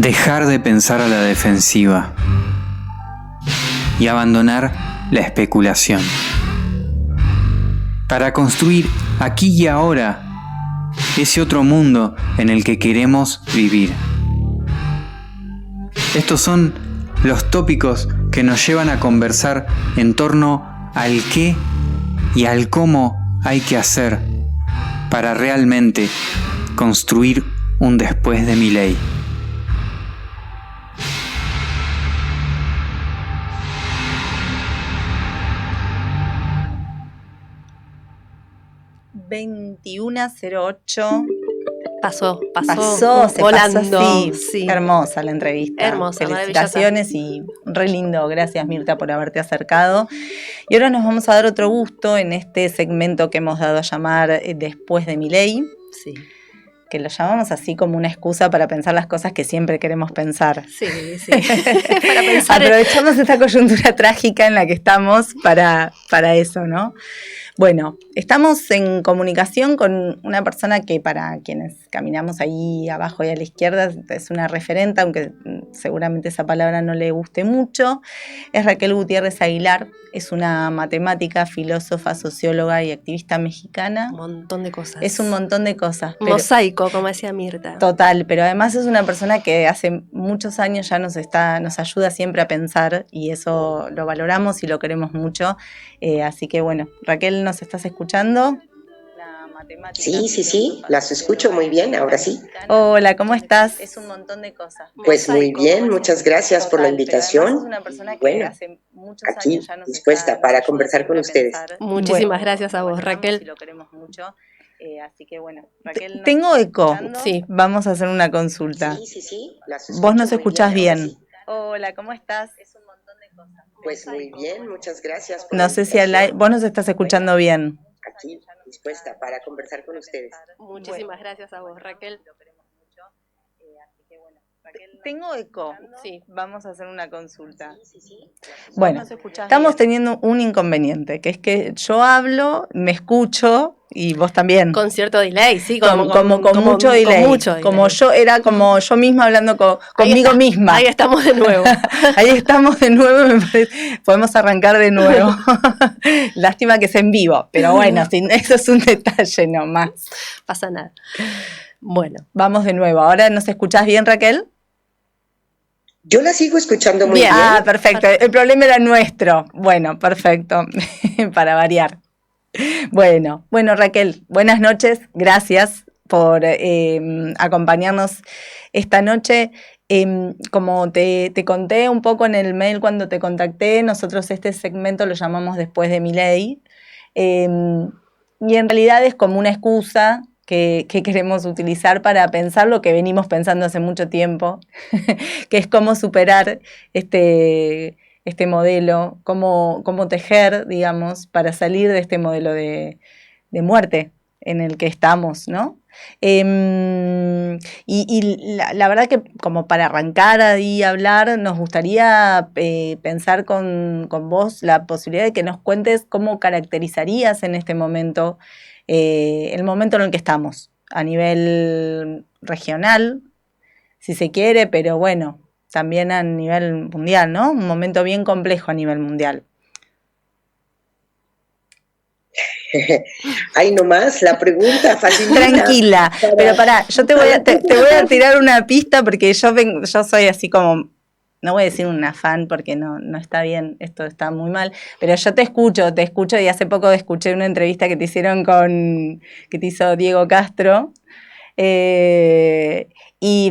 Dejar de pensar a la defensiva y abandonar la especulación. Para construir aquí y ahora ese otro mundo en el que queremos vivir. Estos son los tópicos que nos llevan a conversar en torno al qué y al cómo hay que hacer para realmente construir un después de Milei. ...21:08. Pasó, se volando. pasó así. Sí. Hermosa la entrevista. Hermosa, felicitaciones y re lindo. Gracias, Mirta, por haberte acercado. Y ahora nos vamos a dar otro gusto en este segmento que hemos dado a llamar Después de Milei. Sí. Que lo llamamos así como una excusa para pensar las cosas que siempre queremos pensar. Sí. Para pensar. Aprovechamos esta coyuntura trágica en la que estamos para eso, ¿no? Bueno, estamos en comunicación con una persona que para quienes caminamos ahí abajo y a la izquierda es una referente, aunque seguramente esa palabra no le guste mucho. Es Raquel Gutiérrez Aguilar, es una matemática, filósofa, socióloga y activista mexicana. Un montón de cosas. Es un montón de cosas. Mosaico, como decía Mirta. Total, pero además es una persona que hace muchos años ya nos ayuda siempre a pensar y eso lo valoramos y lo queremos mucho. Así que bueno, Raquel, ¿nos estás escuchando? Sí, las escucho muy bien, ahora sí. Hola, ¿cómo estás? Es un montón de cosas. Pues muy bien, muchas gracias por la invitación. Bueno, aquí dispuesta para conversar con ustedes. Muchísimas gracias a vos, Raquel. Lo queremos mucho. Así que bueno, Raquel. Tengo eco. Sí. Vamos a hacer una consulta. Sí. Vos nos escuchás bien. Sí. Hola, ¿cómo estás? Es un montón de cosas. Pues muy bien, muchas gracias. No sé si vos nos estás escuchando bien. Aquí dispuesta para conversar con ustedes. Muchísimas gracias a vos, Raquel. Lo queremos mucho. Así que bueno, Raquel. Tengo eco. Sí. Vamos a hacer una consulta. Sí. Bueno, estamos teniendo un inconveniente, que es que yo hablo, me escucho y vos también. Con cierto delay, sí, con mucho delay. Como yo misma hablando conmigo misma. Ahí estamos de nuevo. Ahí estamos de nuevo, me parece. Podemos arrancar de nuevo. Lástima que es en vivo, pero bueno, eso es un detalle nomás. Pasa nada. Bueno, vamos de nuevo. ¿Ahora nos escuchás bien, Raquel? Yo la sigo escuchando muy bien. Ah, perfecto. El problema era nuestro. Bueno, perfecto. Para variar. Bueno, Raquel, buenas noches. Gracias por acompañarnos esta noche. Como te conté un poco en el mail cuando te contacté, nosotros este segmento lo llamamos Después de Milei. Y en realidad es como una excusa que queremos utilizar para pensar lo que venimos pensando hace mucho tiempo, que es cómo superar este modelo, cómo tejer, digamos, para salir de este modelo de muerte en el que estamos, ¿no? Y la verdad que como para arrancar ahí a hablar, nos gustaría pensar con vos la posibilidad de que nos cuentes cómo caracterizarías en este momento el momento en el que estamos, a nivel regional, si se quiere, pero bueno, también a nivel mundial, ¿no? Un momento bien complejo a nivel mundial. Ahí nomás, la pregunta facilita. Tranquila, pero pará, yo te voy a tirar una pista porque yo soy así como, no voy a decir una fan porque no está bien, esto está muy mal, pero yo te escucho y hace poco escuché una entrevista que te hicieron que te hizo Diego Castro. Y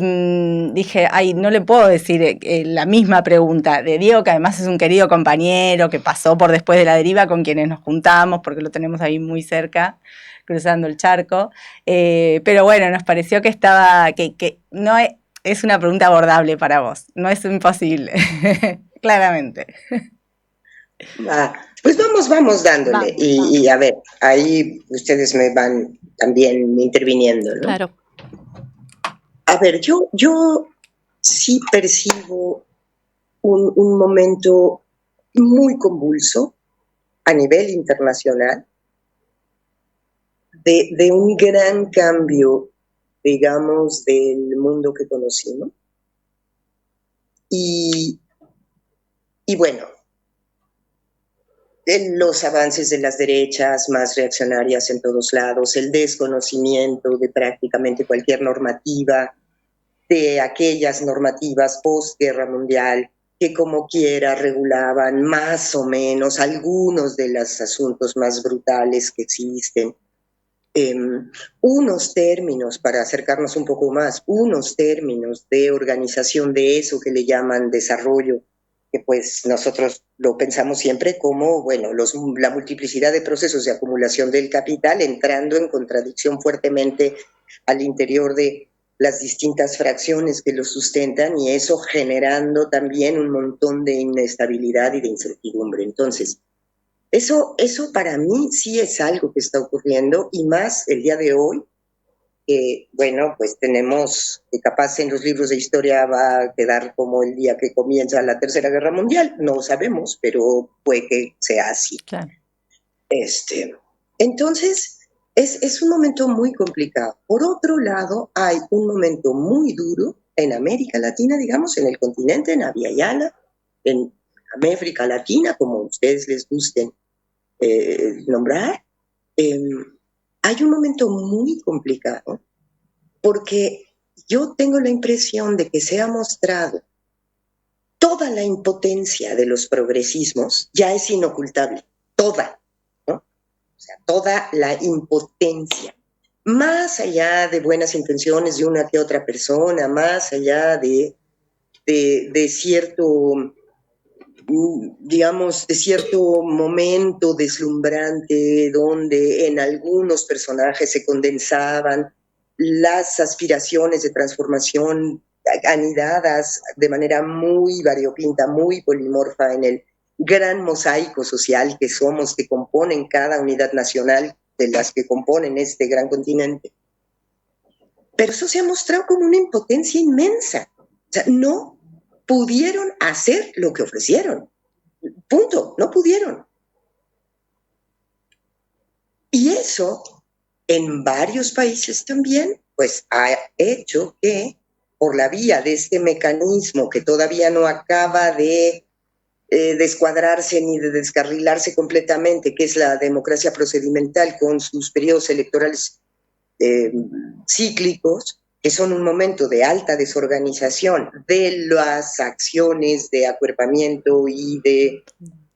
dije, no le puedo decir la misma pregunta de Diego, que además es un querido compañero que pasó por Después de la Deriva, con quienes nos juntamos porque lo tenemos ahí muy cerca, cruzando el charco, pero bueno, nos pareció que no es una pregunta abordable para vos, no es imposible, claramente. Pues vamos dándole. Y a ver, ahí ustedes me van también interviniendo, ¿no? Claro. A ver, yo sí percibo un momento muy convulso a nivel internacional de un gran cambio, digamos, del mundo que conocimos. Y bueno, los avances de las derechas más reaccionarias en todos lados, el desconocimiento de prácticamente cualquier normativa, de aquellas normativas post-guerra mundial que como quiera regulaban más o menos algunos de los asuntos más brutales que existen. Unos términos, para acercarnos un poco más, unos términos de organización de eso que le llaman desarrollo, que pues nosotros lo pensamos siempre como, bueno, la multiplicidad de procesos de acumulación del capital entrando en contradicción fuertemente al interior de las distintas fracciones que lo sustentan y eso generando también un montón de inestabilidad y de incertidumbre. Entonces, eso para mí sí es algo que está ocurriendo y más el día de hoy. Bueno, pues tenemos, que capaz en los libros de historia va a quedar como el día que comienza la Tercera Guerra Mundial, no sabemos, pero puede que sea así. Claro. Entonces, es un momento muy complicado. Por otro lado, hay un momento muy duro en América Latina, digamos, en el continente, en Abya Yala, en América Latina, como a ustedes les gusten nombrar. Hay un momento muy complicado porque yo tengo la impresión de que se ha mostrado toda la impotencia de los progresismos, ya es inocultable, toda, ¿no? O sea, toda la impotencia, más allá de buenas intenciones de una que otra persona, más allá de cierto, digamos, de cierto momento deslumbrante donde en algunos personajes se condensaban las aspiraciones de transformación anidadas de manera muy variopinta, muy polimorfa en el gran mosaico social que somos, que componen cada unidad nacional de las que componen este gran continente. Pero eso se ha mostrado como una impotencia inmensa. O sea, no pudieron hacer lo que ofrecieron. Punto, no pudieron. Y eso, en varios países también, pues ha hecho que, por la vía de este mecanismo que todavía no acaba de descuadrarse ni de descarrilarse completamente, que es la democracia procedimental con sus periodos electorales cíclicos, que son un momento de alta desorganización de las acciones de acuerpamiento y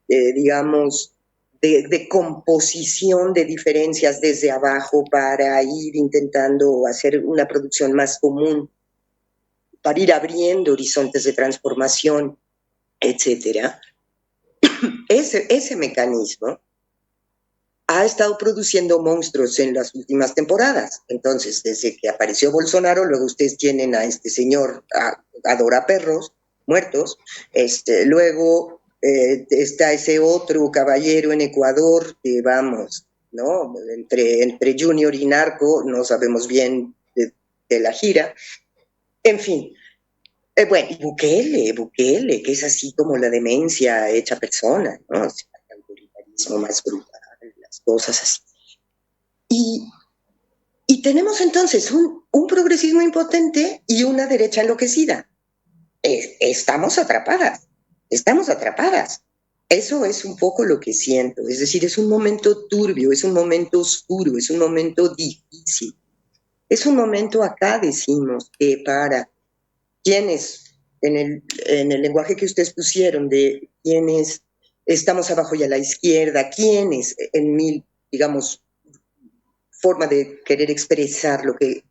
digamos, de composición de diferencias desde abajo para ir intentando hacer una producción más común, para ir abriendo horizontes de transformación, etcétera. Ese mecanismo ha estado produciendo monstruos en las últimas temporadas. Entonces, desde que apareció Bolsonaro, luego ustedes tienen a este señor, adora perros muertos, luego está ese otro caballero en Ecuador que vamos, ¿no? Entre Junior y Narco, no sabemos bien de la gira. En fin. Bueno, y Bukele, que es así como la demencia hecha persona, ¿no? O sea, el autoritarismo más brutal, las cosas así. Y tenemos entonces un progresismo impotente y una derecha enloquecida. Estamos atrapadas. Eso es un poco lo que siento. Es decir, es un momento turbio, es un momento oscuro, es un momento difícil. Es un momento, acá decimos, que para quienes, en el lenguaje que ustedes pusieron, de quienes estamos abajo y a la izquierda, quienes, en mi, digamos, forma de querer expresar lo que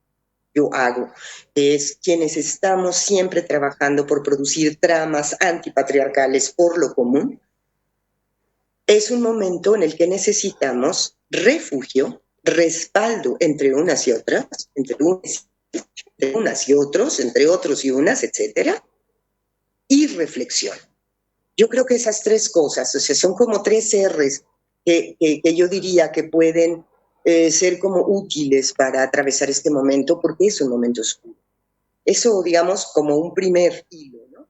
yo hago, es quienes estamos siempre trabajando por producir tramas antipatriarcales por lo común, es un momento en el que necesitamos refugio, respaldo entre unas y otras, entre unas y otros, entre otros y unas, etcétera, y reflexión. Yo creo que esas tres cosas, o sea, son como tres R's que yo diría que pueden ser como útiles para atravesar este momento, porque es un momento oscuro. Eso, digamos, como un primer hilo, ¿no?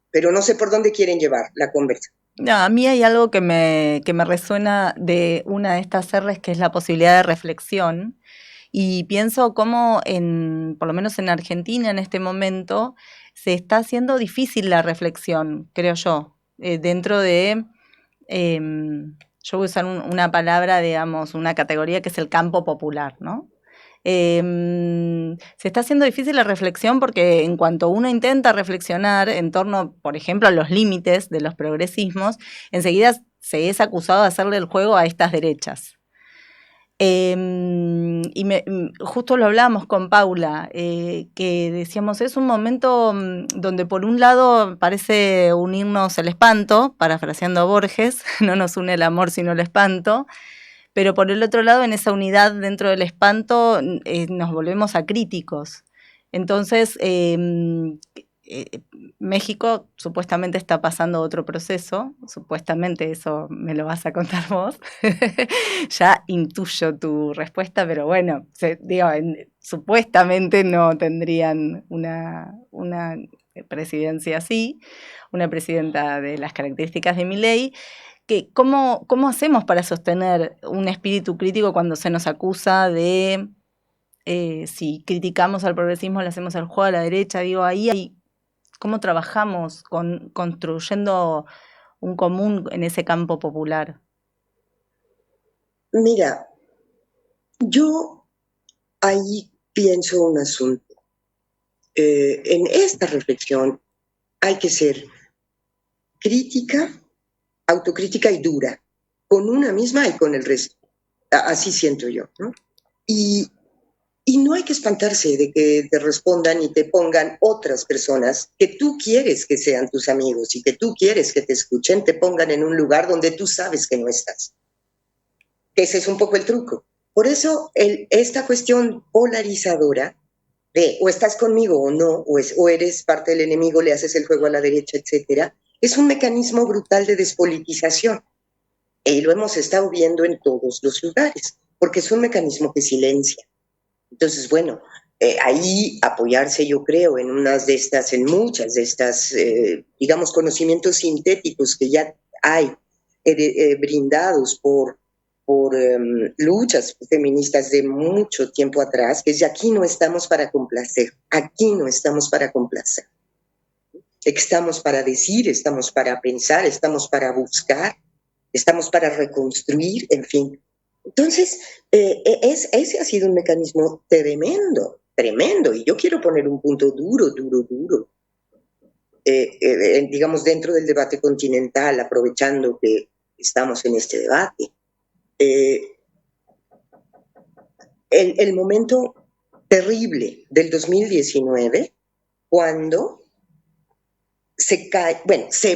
Pero no sé por dónde quieren llevar la conversa. No, a mí hay algo que me resuena de una de estas R's, que es la posibilidad de reflexión. Y pienso cómo, por lo menos en Argentina en este momento, se está haciendo difícil la reflexión, creo yo, dentro de, yo voy a usar una palabra, digamos, una categoría que es el campo popular, ¿no? Se está haciendo difícil la reflexión porque en cuanto uno intenta reflexionar en torno, por ejemplo, a los límites de los progresismos, enseguida se es acusado de hacerle el juego a estas derechas. Justo lo hablábamos con Paula, que decíamos, es un momento donde por un lado parece unirnos el espanto, parafraseando a Borges, no nos une el amor sino el espanto, pero por el otro lado, en esa unidad dentro del espanto, nos volvemos acríticos. Entonces, México supuestamente está pasando otro proceso, supuestamente, eso me lo vas a contar vos. Ya intuyo tu respuesta, pero bueno, supuestamente no tendrían una presidencia así, una presidenta de las características de Milei. ¿Cómo hacemos para sostener un espíritu crítico cuando se nos acusa de, si criticamos al progresismo, le hacemos el juego a la derecha? Ahí hay, ¿cómo trabajamos construyendo un común en ese campo popular? Mira, yo ahí pienso un asunto. En esta reflexión hay que ser crítica, autocrítica y dura, con una misma y con el resto. Así siento yo, ¿no? Y no hay que espantarse de que te respondan y te pongan otras personas que tú quieres que sean tus amigos y que tú quieres que te escuchen, te pongan en un lugar donde tú sabes que no estás. Ese es un poco el truco. Por eso esta cuestión polarizadora de o estás conmigo o no, o eres parte del enemigo, le haces el juego a la derecha, etcétera, es un mecanismo brutal de despolitización. Y lo hemos estado viendo en todos los lugares, porque es un mecanismo que silencia. Entonces, bueno, ahí apoyarse, yo creo, en muchas de estas, digamos, conocimientos sintéticos que ya hay brindados por luchas feministas de mucho tiempo atrás, que es aquí no estamos para complacer, aquí no estamos para complacer. Estamos para decir, estamos para pensar, estamos para buscar, estamos para reconstruir, en fin. Entonces, ese ha sido un mecanismo tremendo, tremendo, y yo quiero poner un punto duro, digamos, dentro del debate continental, aprovechando que estamos en este debate. El momento terrible del 2019, cuando se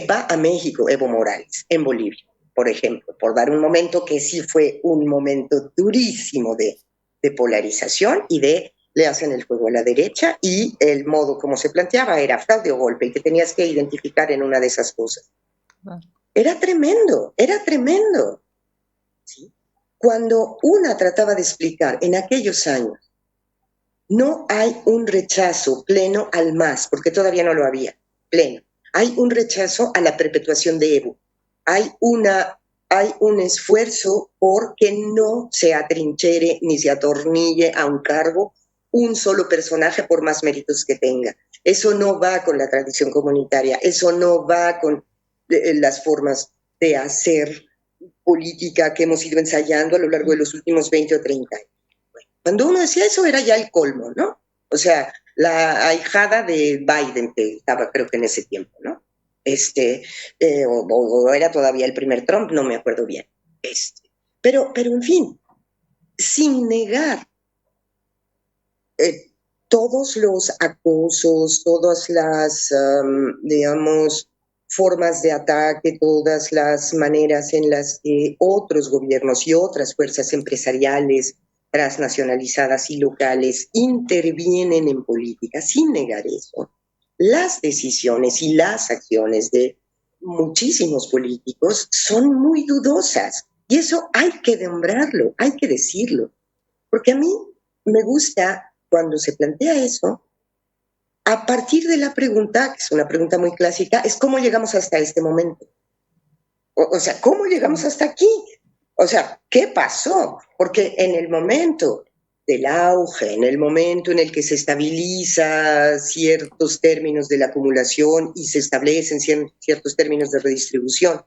va a México Evo Morales, en Bolivia, por ejemplo, por dar un momento que sí fue un momento durísimo de polarización y le hacen el juego a la derecha, y el modo como se planteaba era fraude o golpe, y que tenías que identificar en una de esas cosas. Era tremendo, ¿sí? Cuando una trataba de explicar en aquellos años, no hay un rechazo pleno al MAS, porque todavía no lo había, pleno. Hay un rechazo a la perpetuación de Evo. Hay un esfuerzo por que no se atrinchere ni se atornille a un cargo un solo personaje por más méritos que tenga. Eso no va con la tradición comunitaria, eso no va con las formas de hacer política que hemos ido ensayando a lo largo de los últimos 20 o 30 años. Bueno, cuando uno decía eso era ya el colmo, ¿no? O sea, la ahijada de Biden, que estaba creo que en ese tiempo, ¿no? O era todavía el primer Trump, no me acuerdo bien. Pero en fin, sin negar todos los acosos, todas las, digamos, formas de ataque, todas las maneras en las que otros gobiernos y otras fuerzas empresariales transnacionalizadas y locales intervienen en política, sin negar eso. Las decisiones y las acciones de muchísimos políticos son muy dudosas, y eso hay que nombrarlo, hay que decirlo, porque a mí me gusta cuando se plantea eso, a partir de la pregunta, que es una pregunta muy clásica, es ¿cómo llegamos hasta este momento? O sea, ¿cómo llegamos hasta aquí? O sea, ¿qué pasó? Porque en el momento del auge, en el momento en el que se estabiliza ciertos términos de la acumulación y se establecen ciertos términos de redistribución,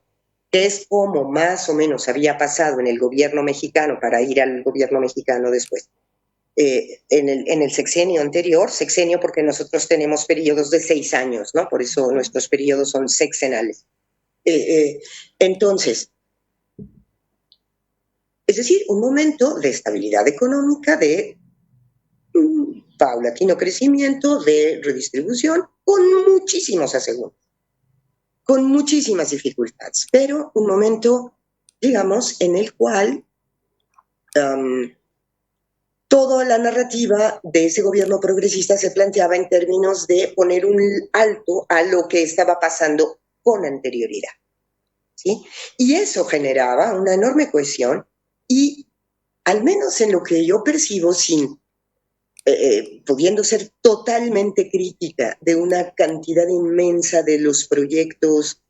que es como más o menos había pasado en el gobierno mexicano, para ir al gobierno mexicano después, en el sexenio anterior, sexenio porque nosotros tenemos periodos de 6 años, ¿no? Por eso nuestros periodos son sexenales. Entonces, es decir, un momento de estabilidad económica, de paulatino crecimiento, de redistribución, con muchísimos aseguros, con muchísimas dificultades, pero un momento, digamos, en el cual toda la narrativa de ese gobierno progresista se planteaba en términos de poner un alto a lo que estaba pasando con anterioridad, ¿sí? Y eso generaba una enorme cohesión y, al menos en lo que yo percibo, sin pudiendo ser totalmente crítica de una cantidad inmensa de los proyectos,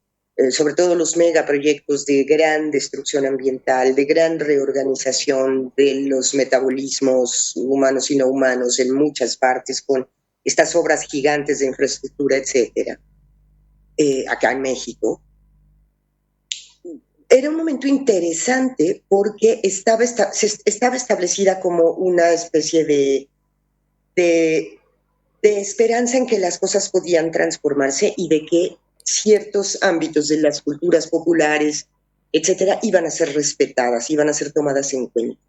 sobre todo los megaproyectos de gran destrucción ambiental, de gran reorganización de los metabolismos humanos y no humanos en muchas partes, con estas obras gigantes de infraestructura, etcétera, acá en México. Era un momento interesante porque estaba establecida como una especie de esperanza en que las cosas podían transformarse y de que ciertos ámbitos de las culturas populares, etcétera, iban a ser respetadas, iban a ser tomadas en cuenta.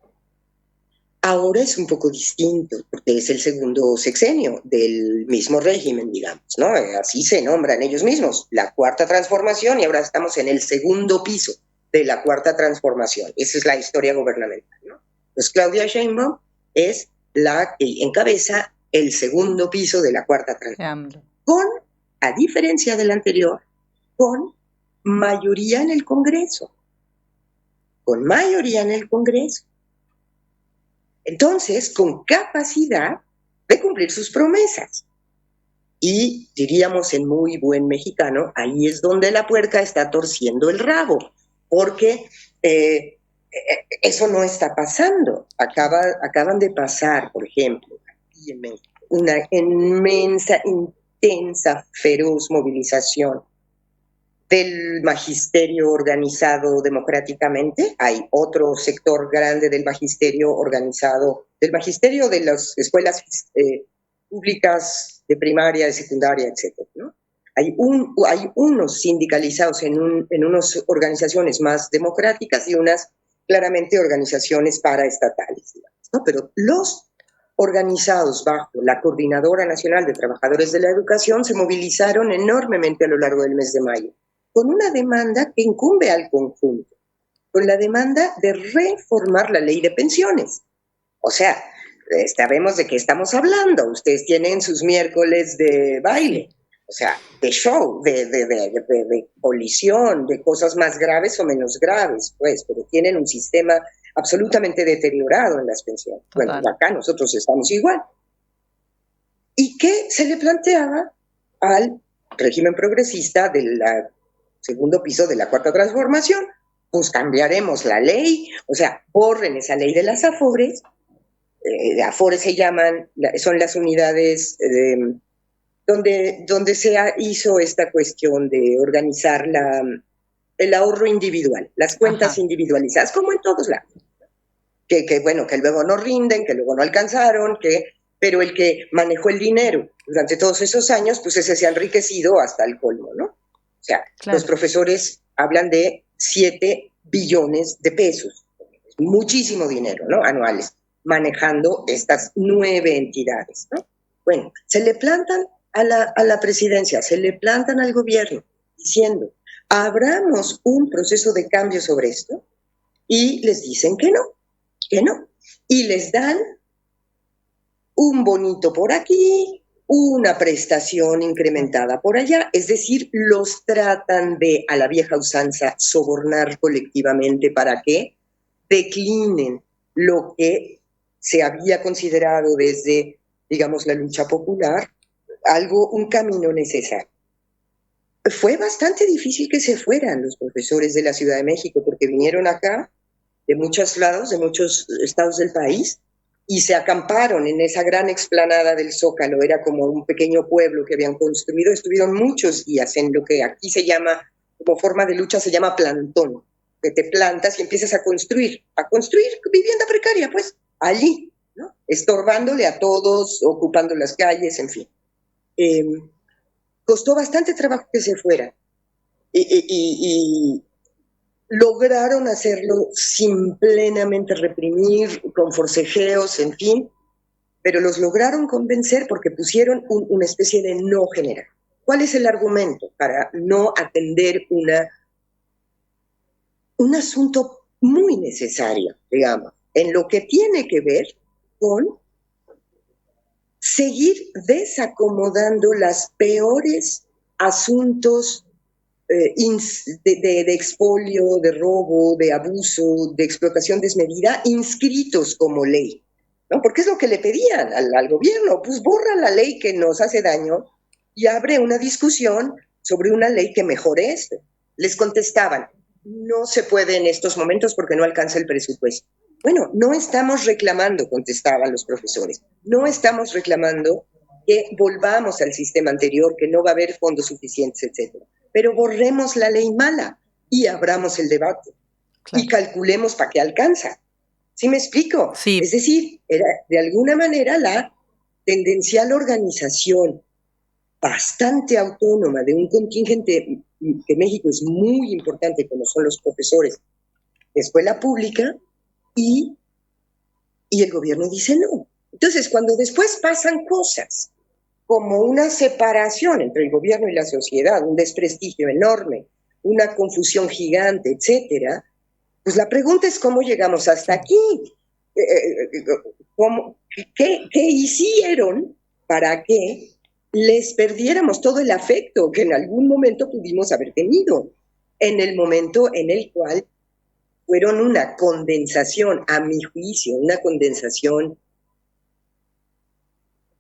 Ahora es un poco distinto, porque es el segundo sexenio del mismo régimen, digamos, ¿no? Así se nombran ellos mismos, la cuarta transformación, y ahora estamos en el segundo piso de la cuarta transformación. Esa es la historia gubernamental, ¿no? Pues Claudia Sheinbaum es la que encabeza el segundo piso de la cuarta transformación, con, a diferencia del anterior, con mayoría en el Congreso. Con mayoría en el Congreso. Entonces, con capacidad de cumplir sus promesas. Y diríamos en muy buen mexicano, ahí es donde la puerca está torciendo el rabo, porque eso no está pasando. Acaban de pasar, por ejemplo, aquí en México, una inmensa, intensa, feroz movilización del magisterio organizado democráticamente. Hay otro sector grande del magisterio organizado, del magisterio de las escuelas públicas de primaria, de secundaria, etcétera, ¿no? Hay unos sindicalizados en unas organizaciones más democráticas y unas claramente organizaciones paraestatales, digamos, ¿no? Pero los organizados bajo la Coordinadora Nacional de Trabajadores de la Educación se movilizaron enormemente a lo largo del mes de mayo, con una demanda que incumbe al conjunto, con la demanda de reformar la ley de pensiones. O sea, sabemos de qué estamos hablando. Ustedes tienen sus miércoles de baile, o sea, de show, de colisión, de cosas más graves o menos graves, pues, pero tienen un sistema absolutamente deteriorado en las pensiones. Total. Bueno, acá nosotros estamos igual. ¿Y qué se le planteaba al régimen progresista del segundo piso de la cuarta transformación? Pues cambiaremos la ley, o sea, borren esa ley de las AFORES. AFORES se llaman, son las unidades donde se hizo esta cuestión de organizar el ahorro individual, las cuentas individualizadas, como en todos lados. Bueno, que luego no rinden, que luego no alcanzaron, pero el que manejó el dinero durante todos esos años, pues ese se ha enriquecido hasta el colmo, ¿no? O sea, claro, los profesores hablan de 7 billones de pesos, muchísimo dinero, ¿no? Anuales, manejando estas 9 entidades, ¿no? Bueno, se le plantan a la presidencia, se le plantan al gobierno, diciendo, abramos un proceso de cambio sobre esto, y les dicen que no, y les dan un bonito por aquí, una prestación incrementada por allá, es decir, los tratan de, a la vieja usanza, sobornar colectivamente para que declinen lo que se había considerado desde, digamos, la lucha popular, un camino necesario. Fue bastante difícil que se fueran los profesores de la Ciudad de México, porque vinieron acá de muchos lados, de muchos estados del país, y se acamparon en esa gran explanada del Zócalo. Era como un pequeño pueblo que habían construido. Estuvieron muchos días en lo que aquí se llama, como forma de lucha, se llama plantón, que te plantas y empiezas a construir vivienda precaria, pues, allí, ¿no? Estorbándole a todos, ocupando las calles, en fin. Costó bastante trabajo que se fuera. Y lograron hacerlo sin plenamente reprimir, con forcejeos, en fin, pero los lograron convencer porque pusieron una especie de no general. ¿Cuál es el argumento para no atender un asunto muy necesario, digamos, en lo que tiene que ver con seguir desacomodando los peores asuntos de expolio, de robo, de abuso, de explotación desmedida, inscritos como ley, ¿no? Porque es lo que le pedían al gobierno, pues borra la ley que nos hace daño y abre una discusión sobre una ley que mejore esto. Les contestaban, no se puede en estos momentos porque no alcanza el presupuesto. Bueno, no estamos reclamando, contestaban los profesores, no estamos reclamando que volvamos al sistema anterior, que no va a haber fondos suficientes, etcétera. Pero borremos la ley mala y abramos el debate. Claro. Y calculemos para qué alcanza. ¿Sí me explico? Sí. Es decir, era de alguna manera la tendencial organización bastante autónoma de un contingente que México es muy importante, como son los profesores de escuela pública, y el gobierno dice no. Entonces, cuando después pasan cosas como una separación entre el gobierno y la sociedad, un desprestigio enorme, una confusión gigante, etcétera, pues la pregunta es cómo llegamos hasta aquí. ¿Qué hicieron para que les perdiéramos todo el afecto que en algún momento pudimos haber tenido? En el momento en el cual fueron una condensación, a mi juicio, una condensación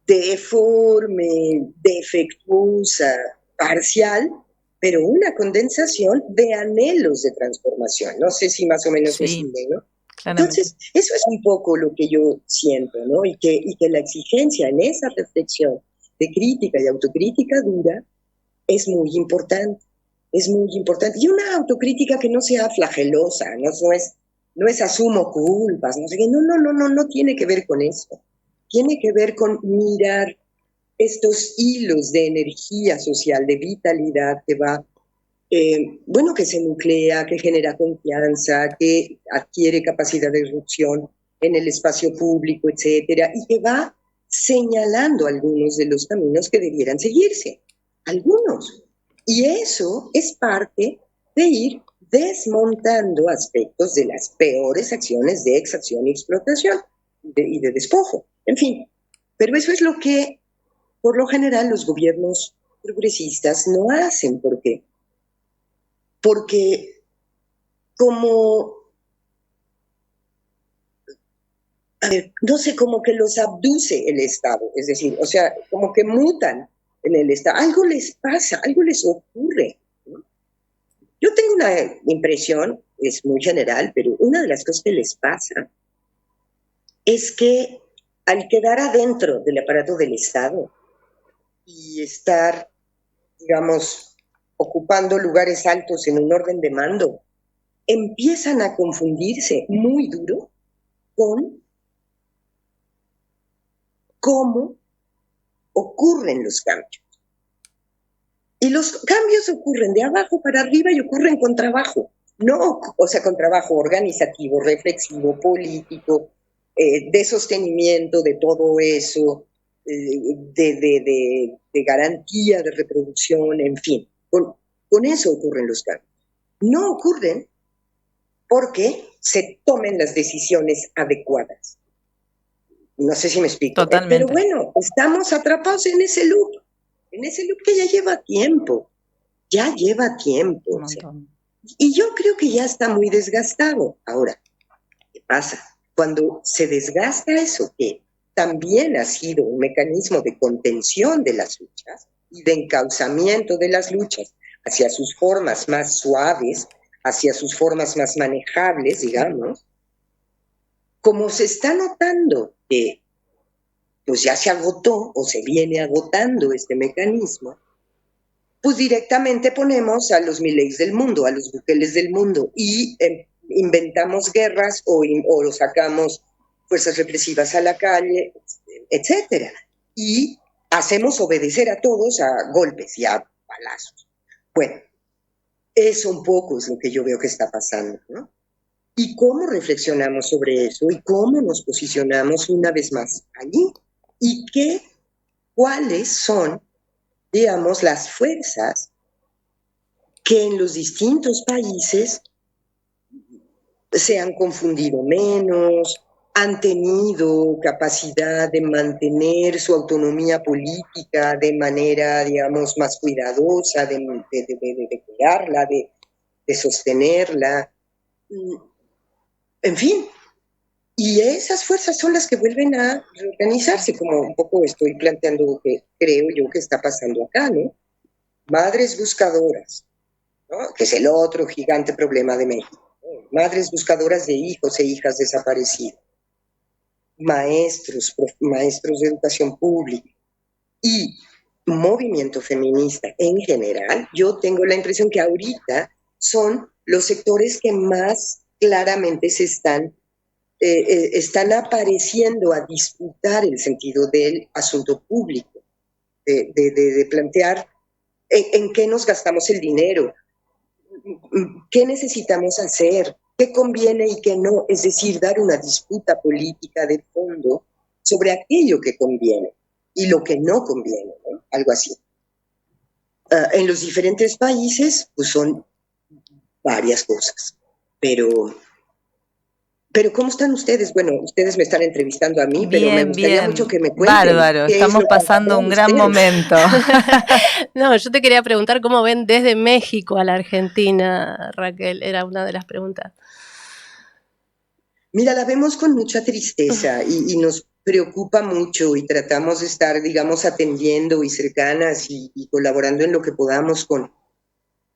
deforme, defectuosa, parcial, pero una condensación de anhelos de transformación. No sé si más o menos me sigue, ¿no? Claramente. Entonces, eso es un poco lo que yo siento, ¿no? Y que la exigencia en esa reflexión de crítica y autocrítica dura es muy importante. Es muy importante. Y una autocrítica que no sea flagelosa, no es asumo culpas, no sé qué. No tiene que ver con eso. Tiene que ver con mirar estos hilos de energía social, de vitalidad que va, que se nuclea, que genera confianza, que adquiere capacidad de irrupción en el espacio público, etcétera, y que va señalando algunos de los caminos que debieran seguirse. Algunos. Y eso es parte de ir desmontando aspectos de las peores acciones de exacción y explotación y de despojo. En fin, pero eso es lo que, por lo general, los gobiernos progresistas no hacen. ¿Por qué? Porque como, como que los abduce el Estado, es decir, o sea, como que mutan en el Estado. Algo les pasa, algo les ocurre, ¿no? Yo tengo una impresión, es muy general, pero una de las cosas que les pasa es que al quedar adentro del aparato del Estado y estar, digamos, ocupando lugares altos en un orden de mando, empiezan a confundirse muy duro con cómo ocurren los cambios. Y los cambios ocurren de abajo para arriba y ocurren con trabajo. No, o sea, con trabajo organizativo, reflexivo, político, de sostenimiento de todo eso, de garantía de reproducción, en fin. Con eso ocurren los cambios. No ocurren porque se tomen las decisiones adecuadas. No sé si me explico. Totalmente. Pero bueno, estamos atrapados en ese loop que ya lleva tiempo. O sea, y yo creo que ya está muy desgastado. Ahora, ¿qué pasa? Cuando se desgasta eso, que también ha sido un mecanismo de contención de las luchas y de encauzamiento de las luchas hacia sus formas más suaves, hacia sus formas más manejables, digamos, como se está notando que pues ya se agotó o se viene agotando este mecanismo, pues directamente ponemos a los Mileis del mundo, a los Bukeles del mundo, y inventamos guerras o sacamos fuerzas represivas a la calle, etcétera. Y hacemos obedecer a todos a golpes y a balazos. Bueno, eso un poco es lo que yo veo que está pasando, ¿no? ¿Y cómo reflexionamos sobre eso? ¿Y cómo nos posicionamos una vez más allí? ¿Y cuáles son, digamos, las fuerzas que en los distintos países se han confundido menos, han tenido capacidad de mantener su autonomía política de manera, digamos, más cuidadosa, de cuidarla, de sostenerla? En fin, y esas fuerzas son las que vuelven a reorganizarse, como un poco estoy planteando que creo yo que está pasando acá, ¿no? Madres buscadoras, ¿no? Que es el otro gigante problema de México, ¿no? Madres buscadoras de hijos e hijas desaparecidos, maestros de educación pública y movimiento feminista en general. Yo tengo la impresión que ahorita son los sectores que más claramente se están apareciendo a disputar el sentido del asunto público, de plantear en qué nos gastamos el dinero, qué necesitamos hacer, qué conviene y qué no, es decir, dar una disputa política de fondo sobre aquello que conviene y lo que no conviene, ¿no? Algo así. En los diferentes países, pues son varias cosas, pero ¿cómo están ustedes? Bueno, ustedes me están entrevistando a mí, pero me gustaría mucho que me cuenten. Bárbaro, qué es estamos lo que pasando un gran ustedes. momento. No, yo te quería preguntar cómo ven desde México a la Argentina, Raquel, era una de las preguntas. Mira, la vemos con mucha tristeza y nos preocupa mucho y tratamos de estar, digamos, atendiendo y cercanas y colaborando en lo que podamos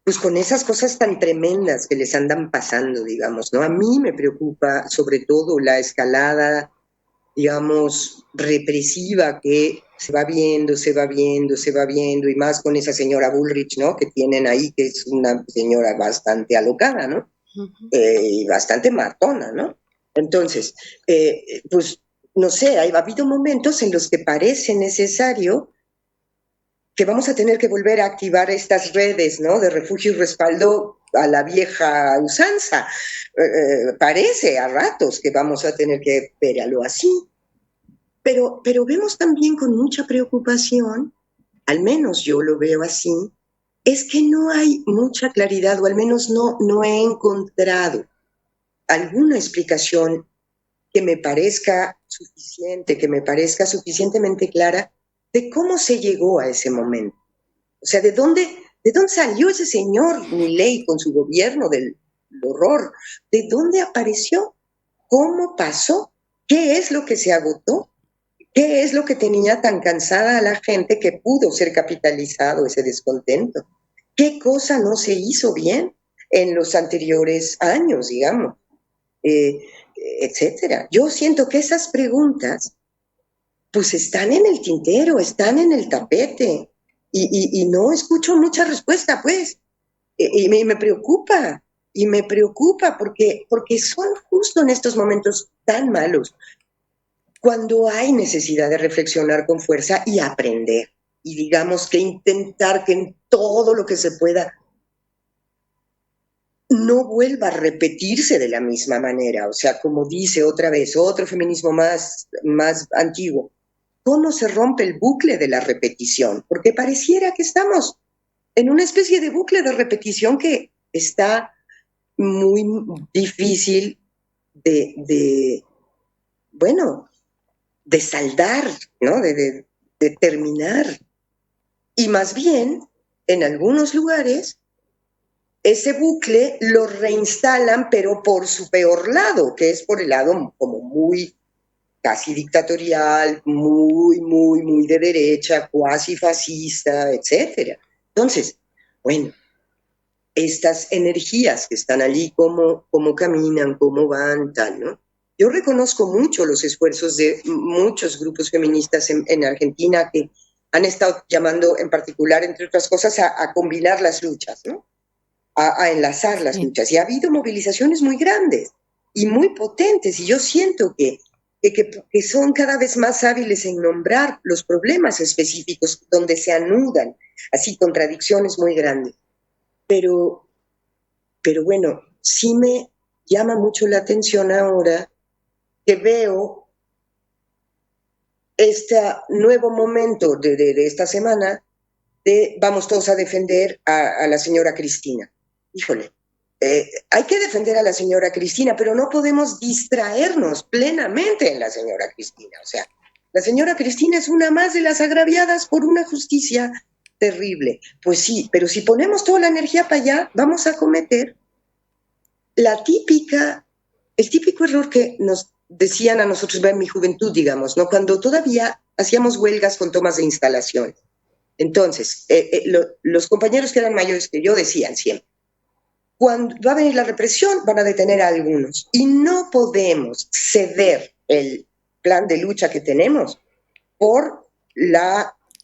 pues con esas cosas tan tremendas que les andan pasando, digamos, ¿no? A mí me preocupa sobre todo la escalada, digamos, represiva que se va viendo, y más con esa señora Bullrich, ¿no? Que tienen ahí, que es una señora bastante alocada, ¿no? Y bastante matona, ¿no? Entonces, pues, no sé, ha habido momentos en los que parece necesario que vamos a tener que volver a activar estas redes, ¿no? De refugio y respaldo a la vieja usanza. Parece a ratos que vamos a tener que verlo así. Pero vemos también con mucha preocupación, al menos yo lo veo así, es que no hay mucha claridad, o al menos no he encontrado alguna explicación que me parezca suficiente, que me parezca suficientemente clara de cómo se llegó a ese momento. O sea, ¿de dónde salió ese señor Milei con su gobierno del horror? ¿De dónde apareció? ¿Cómo pasó? ¿Qué es lo que se agotó? ¿Qué es lo que tenía tan cansada a la gente que pudo ser capitalizado ese descontento? ¿Qué cosa no se hizo bien en los anteriores años, digamos? Etcétera. Yo siento que esas preguntas pues están en el tintero, están en el tapete y no escucho mucha respuesta, pues. Y me preocupa, porque son justo en estos momentos tan malos cuando hay necesidad de reflexionar con fuerza y aprender. Y digamos que intentar que en todo lo que se pueda no vuelva a repetirse de la misma manera. O sea, como dice otra vez, otro feminismo más antiguo, ¿cómo se rompe el bucle de la repetición? Porque pareciera que estamos en una especie de bucle de repetición que está muy difícil de saldar, ¿no? De terminar. Y más bien, en algunos lugares, ese bucle lo reinstalan, pero por su peor lado, que es por el lado como muy casi dictatorial, muy de derecha, cuasi fascista, etcétera. Entonces, bueno, estas energías que están allí, cómo caminan, cómo van, tal, ¿no? yo reconozco mucho los esfuerzos de muchos grupos feministas en Argentina que han estado llamando en particular, entre otras cosas, a combinar las luchas, ¿no? A enlazar las luchas. Y ha habido movilizaciones muy grandes y muy potentes, y yo siento que son cada vez más hábiles en nombrar los problemas específicos donde se anudan así contradicciones muy grandes. Pero bueno, sí me llama mucho la atención ahora que veo este nuevo momento de esta semana de vamos todos a defender a la señora Cristina. Híjole, hay que defender a la señora Cristina, pero no podemos distraernos plenamente en la señora Cristina. O sea, la señora Cristina es una más de las agraviadas por una justicia terrible. Pues sí, pero si ponemos toda la energía para allá, vamos a cometer el típico error que nos decían a nosotros en mi juventud, digamos, ¿no? Cuando todavía hacíamos huelgas con tomas de instalación. Entonces, los compañeros que eran mayores que yo decían siempre, cuando va a venir la represión, van a detener a algunos. Y no podemos ceder el plan de lucha que tenemos por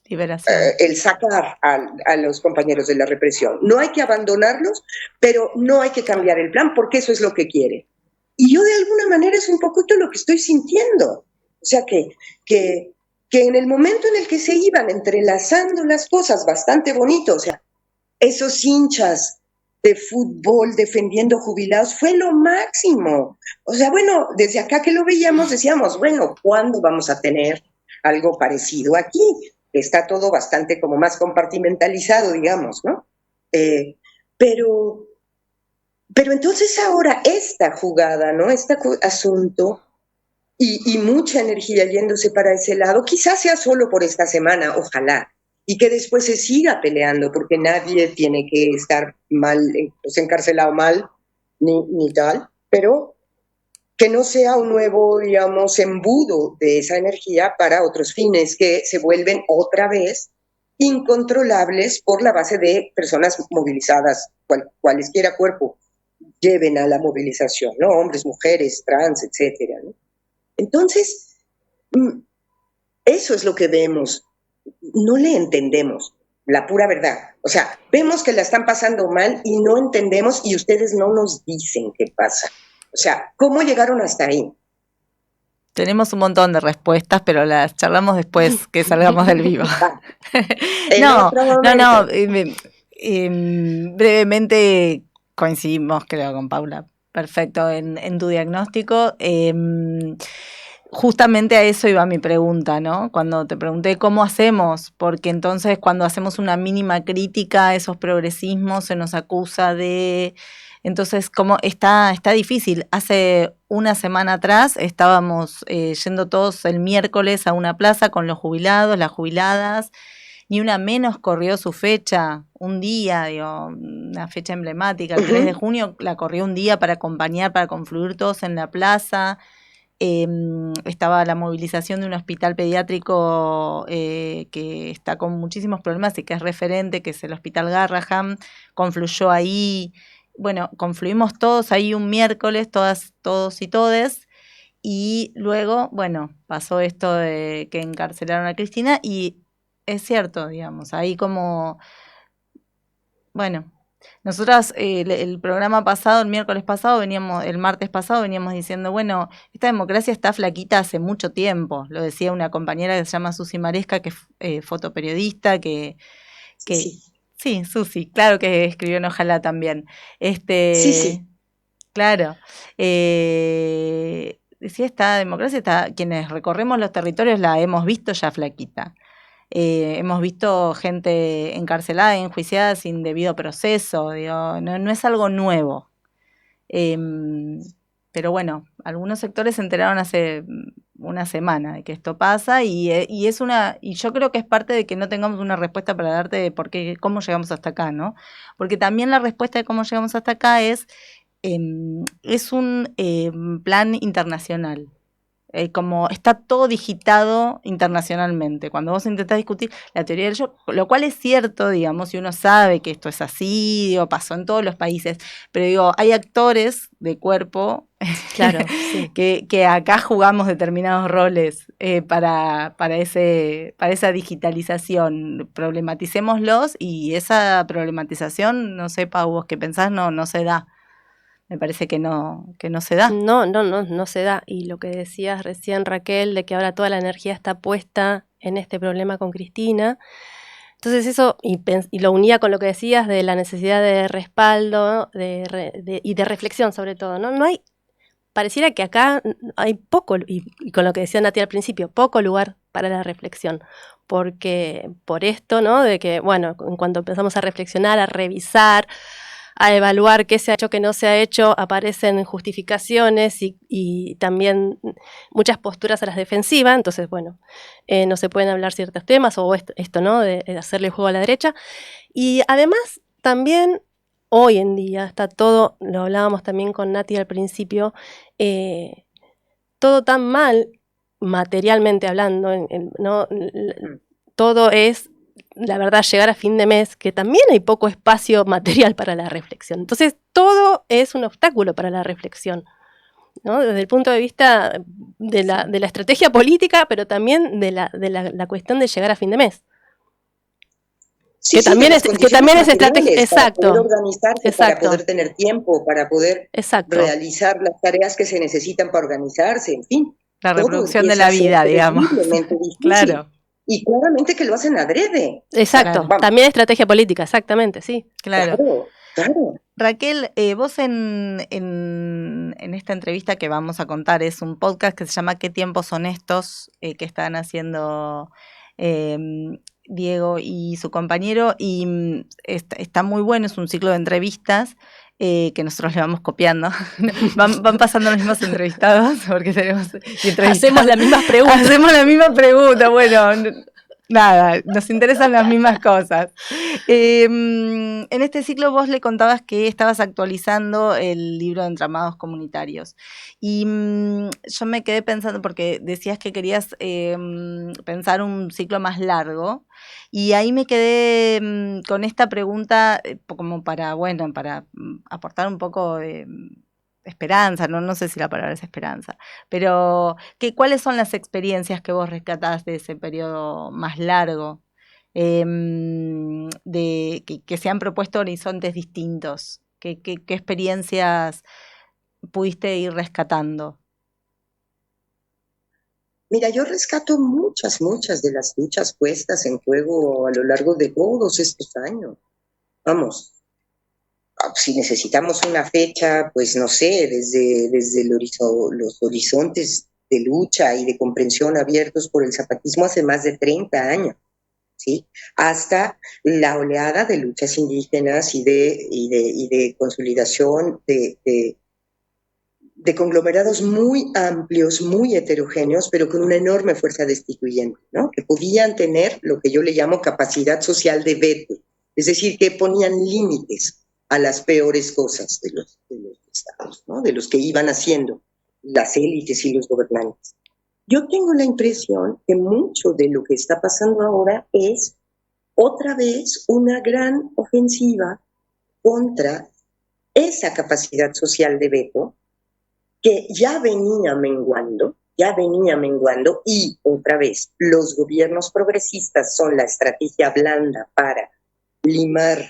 liberación. El sacar a los compañeros de la represión. No hay que abandonarlos, pero no hay que cambiar el plan porque eso es lo que quieren. Y yo de alguna manera es un poquito lo que estoy sintiendo. O sea, que en el momento en el que se iban entrelazando las cosas bastante bonito, o sea, esos hinchas de fútbol defendiendo jubilados fue lo máximo. O sea, bueno, desde acá que lo veíamos decíamos, bueno, ¿cuándo vamos a tener algo parecido aquí? Está todo bastante como más compartimentalizado, digamos, ¿no? Pero entonces ahora esta jugada, ¿no? Este asunto y mucha energía yéndose para ese lado, quizás sea solo por esta semana, ojalá, y que después se siga peleando, porque nadie tiene que estar mal, pues encarcelado mal, ni tal, pero que no sea un nuevo, digamos, embudo de esa energía para otros fines que se vuelven otra vez incontrolables por la base de personas movilizadas, cualesquiera cuerpo lleven a la movilización, ¿no? Hombres, mujeres, trans, etcétera, ¿no? Entonces, eso es lo que vemos. No le entendemos, la pura verdad. O sea, vemos que la están pasando mal y no entendemos y ustedes no nos dicen qué pasa. O sea, ¿cómo llegaron hasta ahí? Tenemos un montón de respuestas, pero las charlamos después que salgamos del vivo. No. Brevemente coincidimos, creo, con Paula. Perfecto en tu diagnóstico. Justamente a eso iba mi pregunta, ¿no? Cuando te pregunté cómo hacemos, porque entonces cuando hacemos una mínima crítica a esos progresismos se nos acusa de... Entonces, como está difícil. Hace una semana atrás estábamos yendo todos el miércoles a una plaza con los jubilados, las jubiladas, ni una menos corrió su fecha, un día, digo, una fecha emblemática, el 3 de junio la corrió un día para acompañar, para confluir todos en la plaza. Estaba la movilización de un hospital pediátrico que está con muchísimos problemas y que es referente, que es el Hospital Garrahan, confluyó ahí. Bueno, confluimos todos ahí un miércoles, todos y todes, y luego, bueno, pasó esto de que encarcelaron a Cristina, y es cierto, digamos, ahí como, bueno, nosotras el programa pasado, el martes pasado veníamos diciendo, bueno, esta democracia está flaquita hace mucho tiempo, lo decía una compañera que se llama Susi Maresca, que es fotoperiodista, que sí, Susi, claro que escribió en Ojalá también. Sí. Claro. Decía, esta democracia quienes recorremos los territorios la hemos visto ya flaquita. Hemos visto gente encarcelada, enjuiciada sin debido proceso, digo, no es algo nuevo. Pero bueno, algunos sectores se enteraron hace una semana de que esto pasa y yo creo que es parte de que no tengamos una respuesta para darte de cómo llegamos hasta acá, ¿no? Porque también la respuesta de cómo llegamos hasta acá es un plan internacional. como está todo digitado internacionalmente. Cuando vos intentás discutir la teoría del yo, lo cual es cierto, digamos, y uno sabe que esto es así, o pasó en todos los países, pero digo, hay actores de cuerpo Claro, sí. que acá jugamos determinados roles para esa digitalización. Problematicémoslos y esa problematización, no sé, Pau, vos qué pensás, no se da. Me parece que no se da. No se da. Y lo que decías recién, Raquel, de que ahora toda la energía está puesta en este problema con Cristina. Entonces eso, y lo unía con lo que decías de la necesidad de respaldo y de reflexión sobre todo, ¿no? No hay, pareciera que acá hay poco, y con lo que decía Nati al principio, poco lugar para la reflexión. Porque por esto, ¿no? De que, bueno, en cuanto empezamos a reflexionar, a revisar, a evaluar qué se ha hecho, qué no se ha hecho, aparecen justificaciones y también muchas posturas a la defensiva, entonces, bueno, no se pueden hablar ciertos temas, o esto ¿no? De hacerle juego a la derecha. Y además, también, hoy en día, está todo, lo hablábamos también con Nati al principio, todo tan mal, materialmente hablando, ¿no? Todo es, la verdad, llegar a fin de mes, que también hay poco espacio material para la reflexión. Entonces, todo es un obstáculo para la reflexión, ¿no? Desde el punto de vista de la estrategia política, pero también de la cuestión de llegar a fin de mes. Sí, que también es estrategia. Exacto. Para poder organizarse, para poder tener tiempo, para poder realizar las tareas que se necesitan para organizarse, en fin. La reproducción de la vida, digamos. Claro. Y claramente que lo hacen adrede. Exacto, claro. También estrategia política, exactamente, sí. Claro. Raquel, vos en esta entrevista que vamos a contar, es un podcast que se llama ¿Qué tiempos son estos? Que están haciendo Diego y su compañero, y está muy bueno, es un ciclo de entrevistas que nosotros le vamos copiando. van pasando los mismos entrevistados porque hacemos las mismas preguntas. Hacemos la misma pregunta, bueno, nada, nos interesan las mismas cosas. En este ciclo vos le contabas que estabas actualizando el libro de Entramados Comunitarios. Y yo me quedé pensando, porque decías que querías pensar un ciclo más largo, y ahí me quedé con esta pregunta como para aportar un poco de esperanza, no sé si la palabra es esperanza, pero ¿cuáles son las experiencias que vos rescatás de ese periodo más largo? Que se han propuesto horizontes distintos. ¿Qué experiencias pudiste ir rescatando? Mira, yo rescato muchas de las luchas puestas en juego a lo largo de todos estos años. Vamos, si necesitamos una fecha, pues no sé, desde los horizontes de lucha y de comprensión abiertos por el zapatismo hace más de 30 años, ¿sí? Hasta la oleada de luchas indígenas y de consolidación de conglomerados muy amplios, muy heterogéneos, pero con una enorme fuerza destituyente, ¿no? Que podían tener lo que yo le llamo capacidad social de veto, es decir, que ponían límites a las peores cosas de los estados, ¿no? De los que iban haciendo las élites y los gobernantes. Yo tengo la impresión que mucho de lo que está pasando ahora es otra vez una gran ofensiva contra esa capacidad social de veto que ya venía menguando, y otra vez los gobiernos progresistas son la estrategia blanda para limar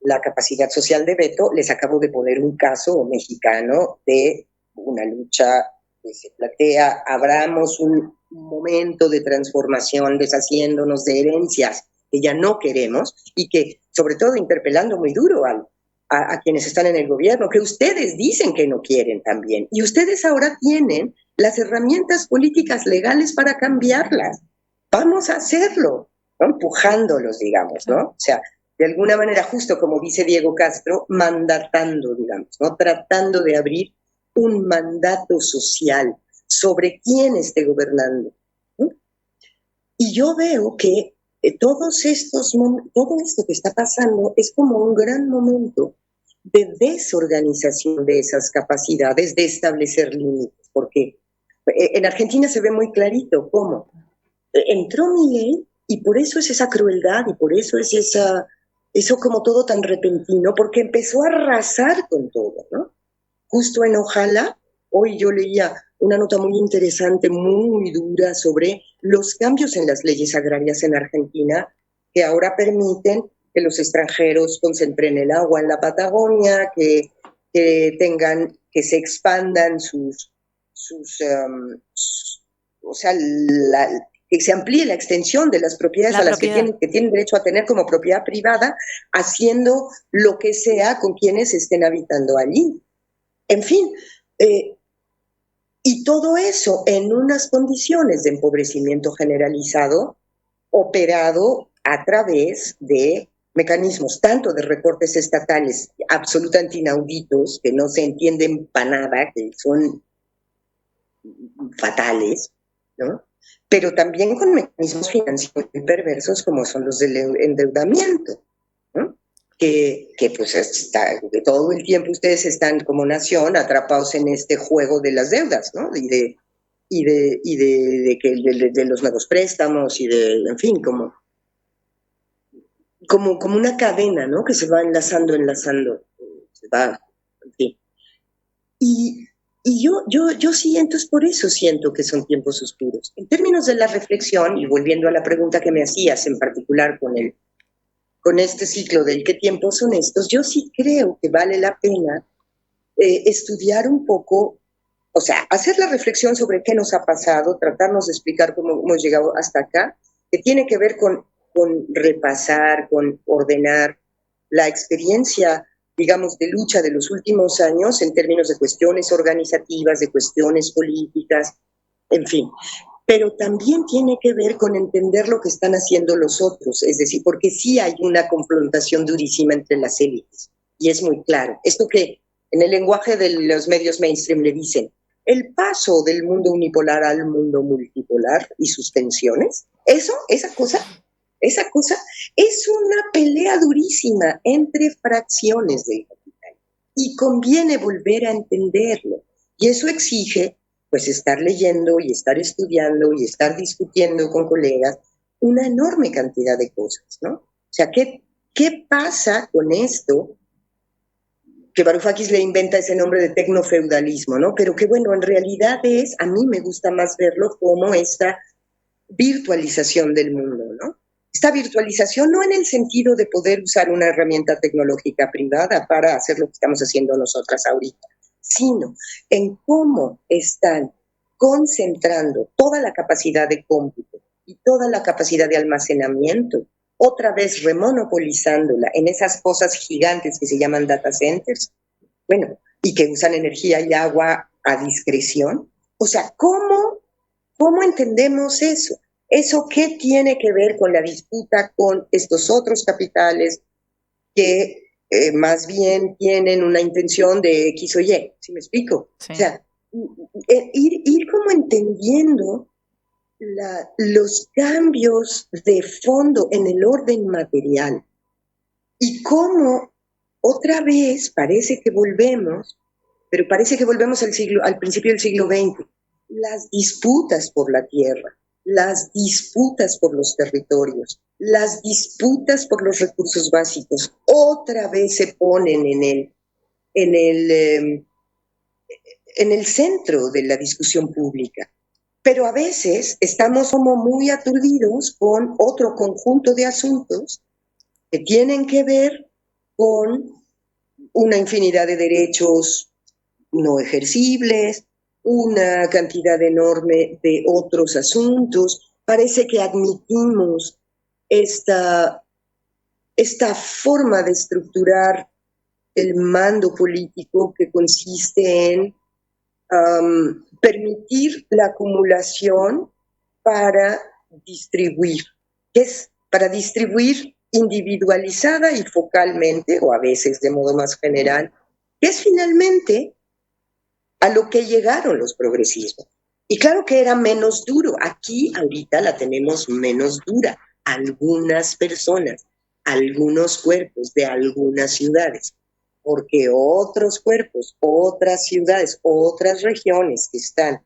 la capacidad social de veto. Les acabo de poner un caso mexicano de una lucha que se plantea, abramos un momento de transformación deshaciéndonos de herencias que ya no queremos y que, sobre todo, interpelando muy duro a quienes están en el gobierno, que ustedes dicen que no quieren también. Y ustedes ahora tienen las herramientas políticas legales para cambiarlas. Vamos a hacerlo, ¿no? Empujándolos, digamos, ¿no? O sea, de alguna manera, justo como dice Diego Castro, mandatando, digamos, ¿no? Tratando de abrir un mandato social sobre quién esté gobernando, ¿no? Y yo veo que todo esto que está pasando es como un gran momento de desorganización de esas capacidades, de establecer límites, porque En Argentina se ve muy clarito cómo entró Milei y por eso es esa crueldad y por eso es eso como todo tan repentino, porque empezó a arrasar con todo, ¿no? Justo en Ojalá, hoy yo leía una nota muy interesante, muy dura, sobre los cambios en las leyes agrarias en Argentina, que ahora permiten que los extranjeros concentren el agua en la Patagonia, que se expandan o sea, que se amplíe la extensión de las propiedades a las que tienen derecho a tener como propiedad privada, haciendo lo que sea con quienes estén habitando allí. En fin, y todo eso en unas condiciones de empobrecimiento generalizado, operado a través de mecanismos tanto de recortes estatales absolutamente inauditos, que no se entienden para nada, que son fatales, ¿no? Pero también con mecanismos financieros perversos como son los del endeudamiento, ¿no? Que pues que todo el tiempo ustedes están como nación atrapados en este juego de las deudas, ¿no? De los nuevos préstamos y en fin, como una cadena, ¿no? Que se va enlazando, se va, en fin. Y yo siento, es por eso siento que son tiempos oscuros. En términos de la reflexión, y volviendo a la pregunta que me hacías en particular con este ciclo del qué tiempos son estos, yo sí creo que vale la pena estudiar un poco, o sea, hacer la reflexión sobre qué nos ha pasado, tratarnos de explicar cómo hemos llegado hasta acá, que tiene que ver con repasar, con ordenar la experiencia, digamos, de lucha de los últimos años en términos de cuestiones organizativas, de cuestiones políticas, en fin. Pero también tiene que ver con entender lo que están haciendo los otros, es decir, porque sí hay una confrontación durísima entre las élites, y es muy claro. Esto que en el lenguaje de los medios mainstream le dicen, el paso del mundo unipolar al mundo multipolar y sus tensiones, esa cosa es una pelea durísima entre fracciones del capital y conviene volver a entenderlo. Y eso exige, pues, estar leyendo y estar estudiando y estar discutiendo con colegas una enorme cantidad de cosas, ¿no? O sea, ¿qué pasa con esto? Que Varoufakis le inventa ese nombre de tecnofeudalismo, ¿no? Pero que, bueno, en realidad a mí me gusta más verlo como esta virtualización del mundo, ¿no? Esta virtualización no en el sentido de poder usar una herramienta tecnológica privada para hacer lo que estamos haciendo nosotras ahorita, sino en cómo están concentrando toda la capacidad de cómputo y toda la capacidad de almacenamiento, otra vez remonopolizándola en esas cosas gigantes que se llaman data centers, bueno, y que usan energía y agua a discreción. O sea, ¿cómo entendemos eso? ¿Eso qué tiene que ver con la disputa con estos otros capitales que más bien tienen una intención de X o Y? ¿Sí me explico? Sí. O sea, ir como entendiendo los cambios de fondo en el orden material y cómo otra vez parece que volvemos, pero parece que volvemos al principio del siglo XX, las disputas por la tierra, las disputas por los territorios, las disputas por los recursos básicos, otra vez se ponen en el centro de la discusión pública. Pero a veces estamos como muy aturdidos con otro conjunto de asuntos que tienen que ver con una infinidad de derechos no ejercibles, una cantidad enorme de otros asuntos. Parece que admitimos esta forma de estructurar el mando político que consiste en permitir la acumulación para distribuir, que es para distribuir individualizada y focalmente, o a veces de modo más general, que es finalmente a lo que llegaron los progresismos. Y claro que era menos duro. Aquí ahorita la tenemos menos dura. Algunas personas, algunos cuerpos de algunas ciudades, porque otros cuerpos, otras ciudades, otras regiones que están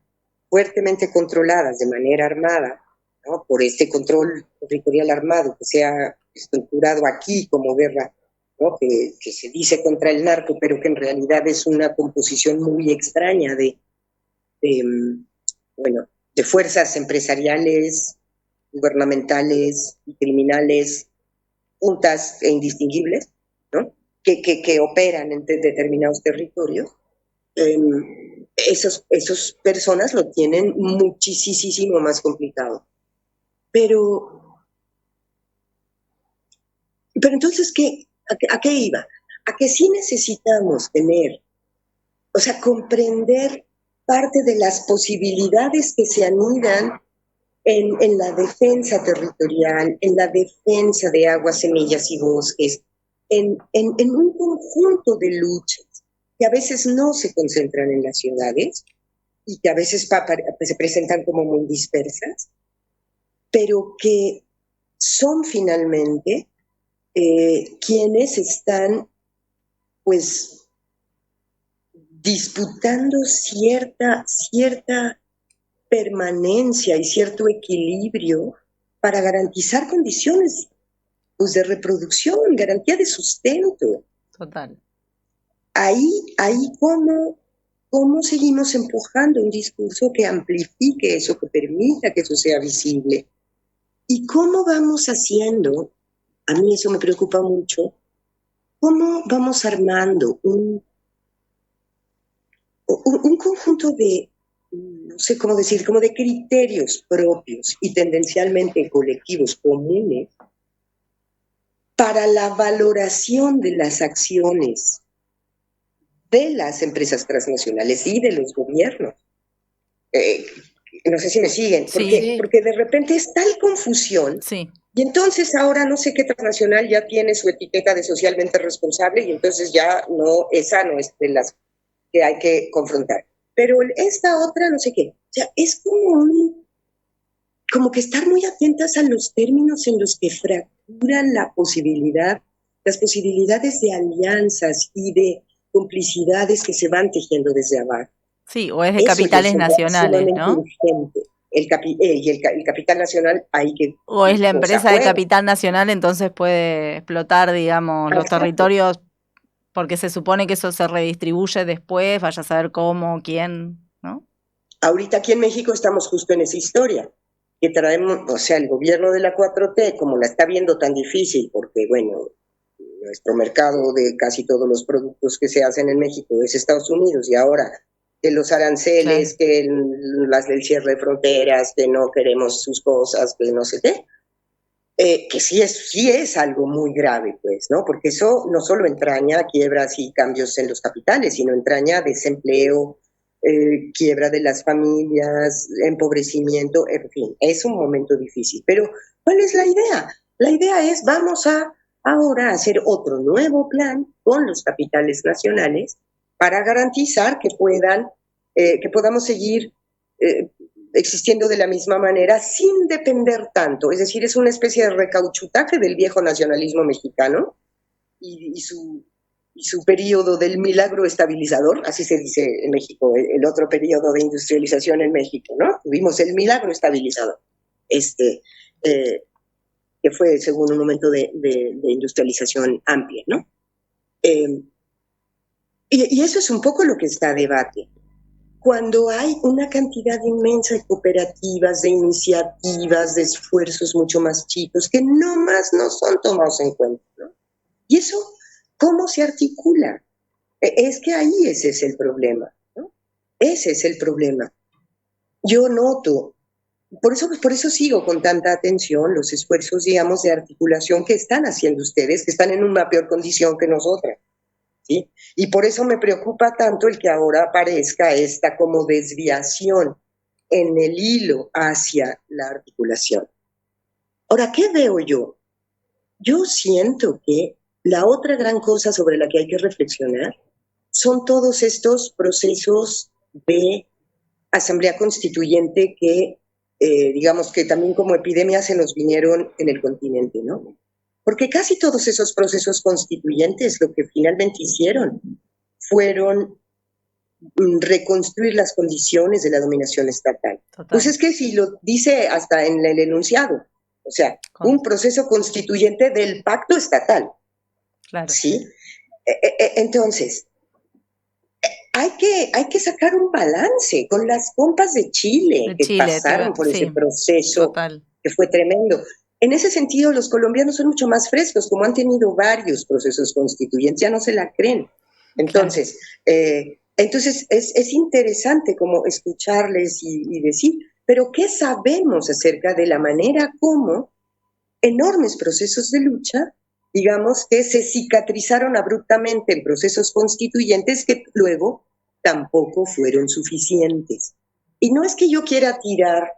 fuertemente controladas de manera armada, ¿no? Por este control territorial armado que se ha estructurado aquí como guerra, ¿no? Que se dice contra el narco, pero que en realidad es una composición muy extraña bueno, de fuerzas empresariales, gubernamentales y criminales juntas e indistinguibles, ¿no? Que operan en determinados territorios. Esas personas lo tienen muchísimo más complicado. Pero entonces, ¿a qué iba? A que sí necesitamos tener, o sea, comprender parte de las posibilidades que se anidan en la defensa territorial, en la defensa de aguas, semillas y bosques, en un conjunto de luchas que a veces no se concentran en las ciudades y que a veces se presentan como muy dispersas, pero que son finalmente quienes están, pues, disputando cierta permanencia y cierto equilibrio para garantizar condiciones, pues, de reproducción, garantía de sustento. Total. Ahí cómo seguimos empujando un discurso que amplifique eso, que permita que eso sea visible. Y cómo vamos haciendo, a mí eso me preocupa mucho, cómo vamos armando un conjunto de, no sé cómo decir, como de criterios propios y tendencialmente colectivos comunes para la valoración de las acciones de las empresas transnacionales y de los gobiernos. No sé si me siguen, porque de repente es tal confusión, y entonces ahora no sé qué transnacional ya tiene su etiqueta de socialmente responsable y entonces ya no, esa no es de las que hay que confrontar. Pero esta otra no sé qué. O sea, es como que estar muy atentas a los términos en los que fracturan las posibilidades de alianzas y de complicidades que se van tejiendo desde abajo. Sí, o es de capitales nacionales, ¿no? Urgente. El capital nacional hay que... O es la empresa de capital nacional, entonces puede explotar, digamos, los territorios, porque se supone que eso se redistribuye después, vaya a saber cómo, quién, ¿no? Ahorita aquí en México estamos justo en esa historia, que traemos, o sea, el gobierno de la 4T, como la está viendo tan difícil, porque, bueno, nuestro mercado de casi todos los productos que se hacen en México es Estados Unidos, y ahora que los aranceles, que las del cierre de fronteras, que no queremos sus cosas, que no sé qué, que sí es algo muy grave, pues, ¿no? Porque eso no solo entraña quiebras y cambios en los capitales, sino entraña desempleo, quiebra de las familias, empobrecimiento, en fin, es un momento difícil. Pero, ¿cuál es la idea? La idea es, vamos a ahora hacer otro nuevo plan con los capitales nacionales para garantizar que podamos seguir existiendo de la misma manera sin depender tanto. Es decir, es una especie de recauchutaje del viejo nacionalismo mexicano y su periodo del milagro estabilizador, así se dice en México, el otro periodo de industrialización en México, ¿no? Tuvimos el milagro estabilizador, que fue según un momento de industrialización amplia, ¿no? Y eso es un poco lo que está a debate. Cuando hay una cantidad inmensa de cooperativas, de iniciativas, de esfuerzos mucho más chicos, que no son tomados en cuenta, ¿no? Y eso, ¿cómo se articula? Es que ahí ese es el problema, ¿no? Ese es el problema. Yo noto, por eso sigo con tanta atención los esfuerzos, digamos, de articulación que están haciendo ustedes, que están en una peor condición que nosotras, ¿sí? Y por eso me preocupa tanto el que ahora aparezca esta como desviación en el hilo hacia la articulación. Ahora, ¿qué veo yo? Yo siento que la otra gran cosa sobre la que hay que reflexionar son todos estos procesos de asamblea constituyente que, digamos que también como epidemia se nos vinieron en el continente, ¿no? Porque casi todos esos procesos constituyentes lo que finalmente hicieron fueron reconstruir las condiciones de la dominación estatal. Total. Pues es que si lo dice hasta en el enunciado, o sea, un proceso constituyente del pacto estatal. Claro. ¿Sí? Entonces, hay que sacar un balance con las compas de Chile que pasaron por ese proceso total. Que fue tremendo. En ese sentido, los colombianos son mucho más frescos, como han tenido varios procesos constituyentes, ya no se la creen. Entonces, es interesante como escucharles y decir, pero ¿qué sabemos acerca de la manera como enormes procesos de lucha, digamos, que se cicatrizaron abruptamente en procesos constituyentes que luego tampoco fueron suficientes? Y no es que yo quiera tirar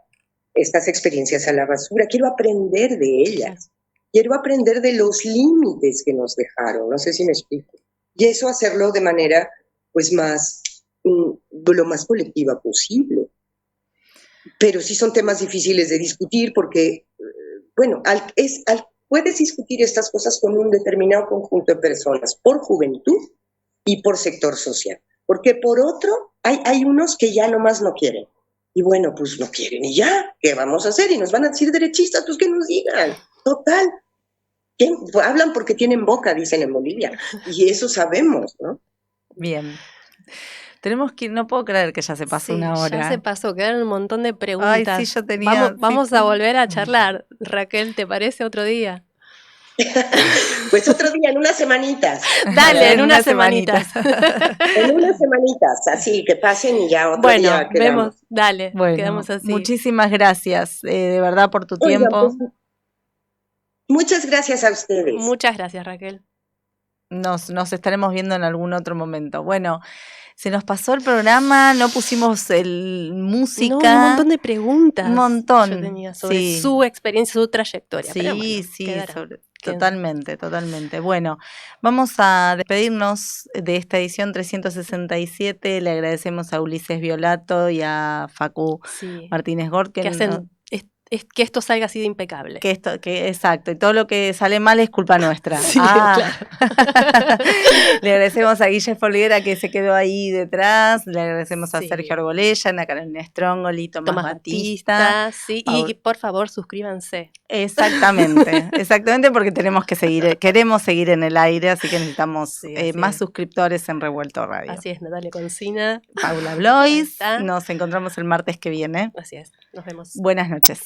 estas experiencias a la basura, quiero aprender de ellas, quiero aprender de los límites que nos dejaron, no sé si me explico, y eso hacerlo de manera pues más, lo más colectiva posible. Pero sí son temas difíciles de discutir porque, bueno, puedes discutir estas cosas con un determinado conjunto de personas, por juventud y por sector social, porque por otro hay unos que ya nomás no quieren. Y bueno, pues no quieren y ya, ¿qué vamos a hacer? Y nos van a decir derechistas, pues que nos digan. Total. Hablan porque tienen boca, dicen en Bolivia. Y eso sabemos, ¿no? Bien. Tenemos que ir, no puedo creer que ya se pasó una hora. Ya se pasó, quedaron un montón de preguntas. Ay, sí, yo tenía... Vamos a volver a charlar. Raquel, ¿te parece otro día? Pues otro día, en unas semanitas. Dale, en unas semanitas. En unas semanitas, así que pasen y ya otro día quedamos. Vemos, dale, quedamos así. Muchísimas gracias, de verdad, por tu tiempo. Pues, muchas gracias a ustedes. Muchas gracias, Raquel. Nos estaremos viendo en algún otro momento. Bueno, se nos pasó el programa, no pusimos música. No, un montón de preguntas. Un montón. Yo tenía sobre su experiencia, su trayectoria. Sí, pero bueno, sí, totalmente. Bueno, vamos a despedirnos de esta edición 367. Le agradecemos a Ulises Violato y a Facu Martínez Gort que hacen que esto salga así de impecable. Exacto, y todo lo que sale mal es culpa nuestra. Sí, claro. Le agradecemos a Guille Folguera que se quedó ahí detrás, le agradecemos a Sergio Argolella, a Carolina Strongoli, Tomás Batista. Y por favor suscríbanse. Exactamente, porque queremos seguir en el aire, así que necesitamos más suscriptores en Revuelto Radio. Así es, Natalia Concina, Paula Blois, nos encontramos el martes que viene. Así es, nos vemos. Buenas noches.